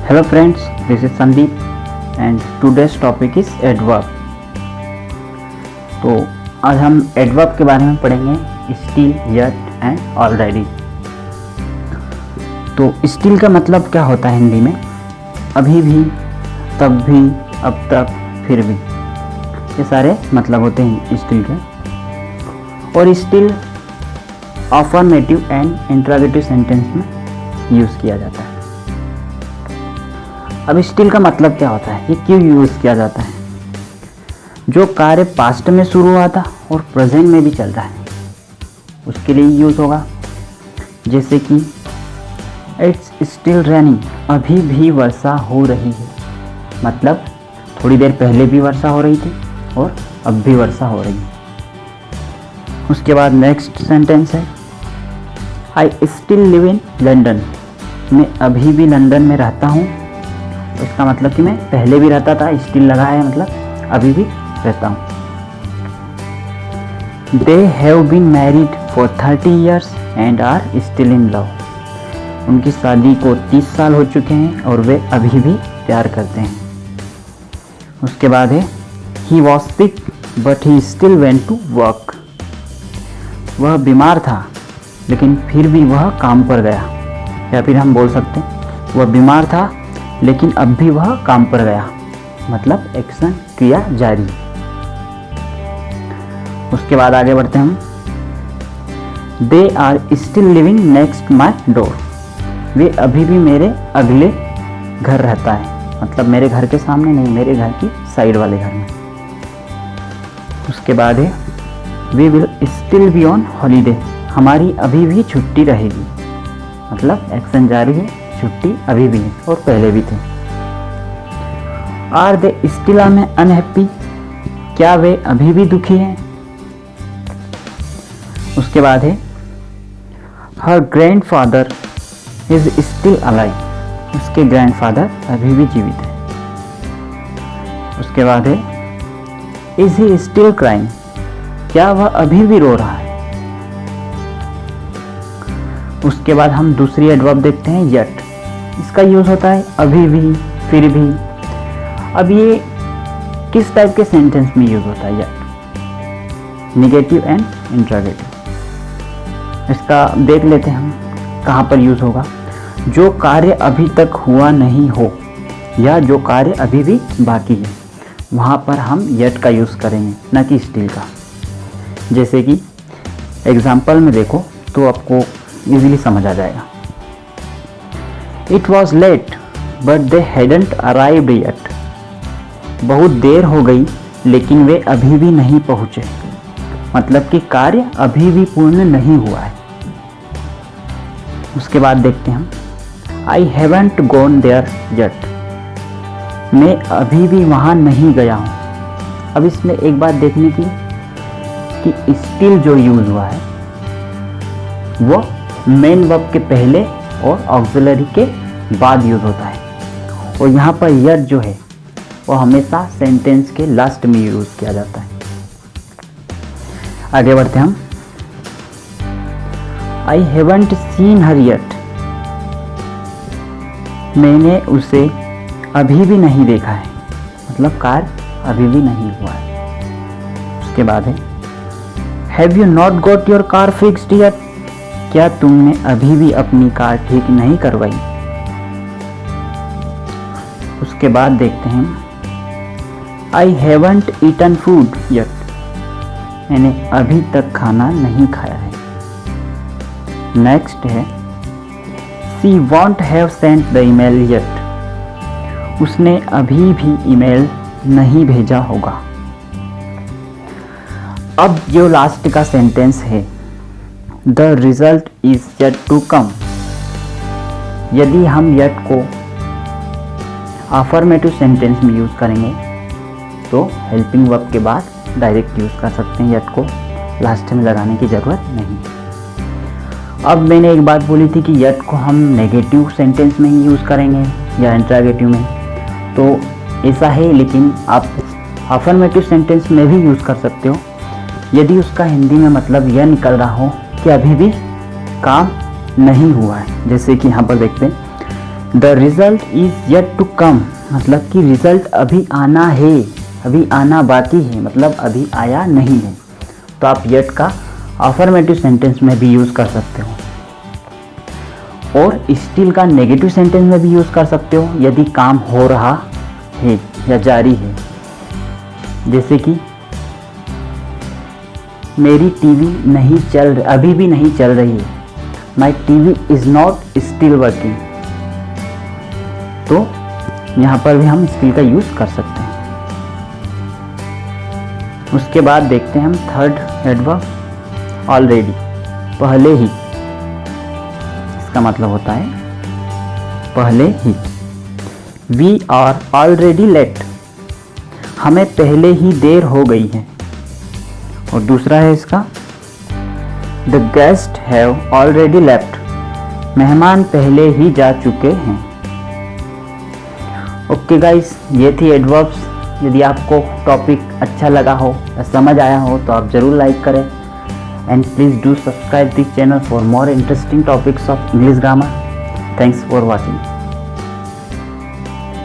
Hello friends, this is Sandeep and today's topic is adverb. तो आज हम adverb के बारे में पढ़ेंगे still, yet and already. तो still का मतलब क्या होता है हिंदी में? अभी भी, तब भी, अब तक, फिर भी, ये सारे मतलब होते हैं still के. और still affirmative and interrogative sentence में यूज़ किया जाता है. अब स्टिल का मतलब क्या होता है, ये क्यों यूज़ किया जाता है? जो कार्य पास्ट में शुरू हुआ था और प्रेजेंट में भी चल रहा है उसके लिए यूज़ होगा. जैसे कि इट्स स्टिल रेनिंग, अभी भी वर्षा हो रही है, मतलब थोड़ी देर पहले भी वर्षा हो रही थी और अब भी वर्षा हो रही है. उसके बाद नेक्स्ट सेंटेंस है I still live in London, मैं अभी भी लंदन में रहता हूँ. इसका मतलब कि मैं पहले भी रहता था, स्टिल लगा है मतलब अभी भी रहता हूँ. They have been married for 30 years and are still in love, उनकी शादी को 30 साल हो चुके हैं और वे अभी भी प्यार करते हैं. उसके बाद है he was sick but he still went to work, वह बीमार था लेकिन फिर भी वह काम पर गया. या फिर हम बोल सकते हैं वह बीमार था लेकिन अब भी वह काम पर गया, मतलब एक्शन, क्रिया जारी. उसके बाद आगे बढ़ते हैं हम. They are still living next my door, वे अभी भी मेरे अगले घर रहता है, मतलब मेरे घर के सामने नहीं, मेरे घर की साइड वाले घर में. उसके बाद है we will still be on holiday, हमारी अभी भी छुट्टी रहेगी, मतलब एक्शन जारी है, छुट्टी अभी भी है और पहले भी थे. आर दे स्टिल अनहैप्पी, क्या वे अभी भी दुखी हैं. उसके बाद है हर ग्रैंडफादर इज स्टिल अलाइव, उसके ग्रैंडफादर अभी भी जीवित है. उसके बाद है इज ही स्टिल क्राइंग, क्या वह अभी भी रो रहा है. उसके बाद हम दूसरी एडवर्ब देखते हैं येट. इसका यूज़ होता है अभी भी, फिर भी. अब ये किस टाइप के सेंटेंस में यूज़ होता है येट? Negative and interrogative. इसका देख लेते हैं हम कहाँ पर यूज़ होगा. जो कार्य अभी तक हुआ नहीं हो या जो कार्य अभी भी बाकी है वहाँ पर हम येट का यूज़ करेंगे, न कि स्टिल का. जैसे कि एग्जाम्पल में देखो तो आपको इजीली समझ आ जाएगा. It was late but they hadn't arrived yet, बहुत देर हो गई लेकिन वे अभी भी नहीं पहुँचे, मतलब कि कार्य अभी भी पूर्ण नहीं हुआ है. उसके बाद देखते हैं हम I haven't gone there yet, मैं अभी भी वहाँ नहीं गया हूँ. अब इसमें एक बात देखने की कि स्टिल जो यूज़ हुआ है वो मेन वर्ब के पहले और ऑक्सिलरी के बाद यूज़ होता है, और यहाँ पर येट जो है वो हमेशा सेंटेंस के लास्ट में यूज़ किया जाता है. आगे बढ़ते हैं हम. I haven't seen her yet, मैंने उसे अभी भी नहीं देखा है, मतलब कार्य अभी भी नहीं हुआ है. उसके बाद है have you not got your car fixed yet, क्या तुमने अभी भी अपनी कार ठीक नहीं करवाई. उसके बाद देखते हैं I haven't eaten food yet, मैंने अभी तक खाना नहीं खाया है. नेक्स्ट है she won't have sent the email yet, उसने अभी भी ईमेल नहीं भेजा होगा. अब जो लास्ट का सेंटेंस है the result is yet to come, यदि हम येट को अफर्मेटिव सेंटेंस में यूज़ करेंगे तो हेल्पिंग वर्ब के बाद डायरेक्ट यूज़ कर सकते हैं, येट को लास्ट में लगाने की ज़रूरत नहीं. अब मैंने एक बात बोली थी कि येट को हम नेगेटिव सेंटेंस में ही यूज़ करेंगे या इंट्रोगेटिव में, तो ऐसा है, लेकिन आप अफर्मेटिव सेंटेंस में भी यूज़ कर सकते हो यदि उसका हिंदी में मतलब यह निकल रहा हो कि अभी भी काम नहीं हुआ है. जैसे कि यहाँ पर देखते हैं the result is yet to come, मतलब कि रिजल्ट अभी आना है, अभी आना बाकी है, मतलब अभी आया नहीं है। तो आप येट का अफर्मेटिव सेंटेंस में भी यूज़ कर सकते हो और स्टिल का नेगेटिव सेंटेंस में भी यूज़ कर सकते हो यदि काम हो रहा है या जारी है। जैसे कि मेरी टीवी नहीं चल, अभी भी नहीं चल रही है, my TV is not still working. तो यहाँ पर भी हम स्टिल का यूज़ कर सकते हैं। उसके बाद देखते हैं हम थर्ड एडवर्ब, ऑलरेडी, पहले ही। इसका मतलब होता है पहले ही। वी आर ऑलरेडी लेट, हमें पहले ही देर हो गई है। और दूसरा है इसका, the guest have already left, मेहमान पहले ही जा चुके हैं। ओके गाइस, ये थी एडवर्ब्स। यदि आपको टॉपिक अच्छा लगा हो या समझ आया हो तो आप ज़रूर लाइक करें and please do subscribe this channel for more interesting topics of English grammar. Thanks for watching.